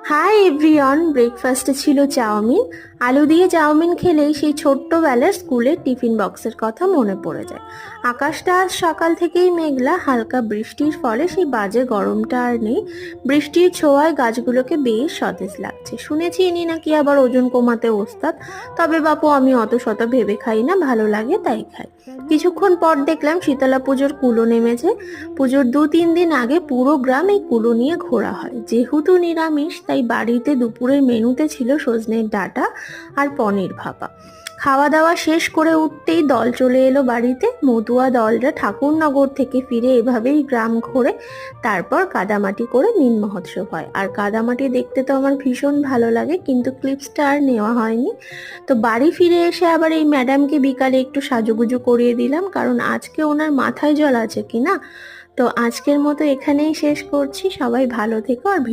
Hi everyone, ব্রেকফাস্টে ছিল chowmein. আলু দিয়ে চাউমিন খেলেই সেই ছোট্টবেলার স্কুলের টিফিন বক্সের কথা মনে পড়ে যায়। আকাশটা আজ সকাল থেকেই মেঘলা, হালকা বৃষ্টির ফলে সেই বাজে গরমটা আর নেই। বৃষ্টির ছোঁয়ায় গাছগুলোকে বেশ সতেজ লাগছে। শুনেছি ইনি নাকি আবার ওজন কমাতে ওস্তাদ। তবে বাপু, আমি অত শত ভেবে খাই না, ভালো লাগে তাই খাই। কিছুক্ষণ পর দেখলাম শীতলা পুজোর কুলো নেমেছে। পুজোর 2-3 দিন আগে পুরো গ্রাম এই কুলো নিয়ে ঘোরা হয়। যেহেতু নিরামিষ, তাই বাড়িতে দুপুরের মেনুতে ছিল সজনের ডাঁটা আর পনির ভাপা। খাওয়া দাওয়া শেষ করে উঠতেই দল চলে এলো বাড়িতে। মতুয়া দলরা ঠাকুরনগর থেকে ফিরে এভাবেই গ্রাম ঘোরে, তারপর কাদামাটি করে নীল মহোৎসব হয়। আর কাদামাটি দেখতে তো আমার ভীষণ ভালো লাগে, কিন্তু ক্লিপসটা আর নেওয়া হয়নি। তো বাড়ি ফিরে এসে আবার এই ম্যাডামকে বিকালে একটু সাজুগুজু করিয়ে দিলাম, কারণ আজকে ওনার মাথায় জল আছে কিনা। তো আজকের মতো এখানেই শেষ করছি। সবাই ভালো থেকো আর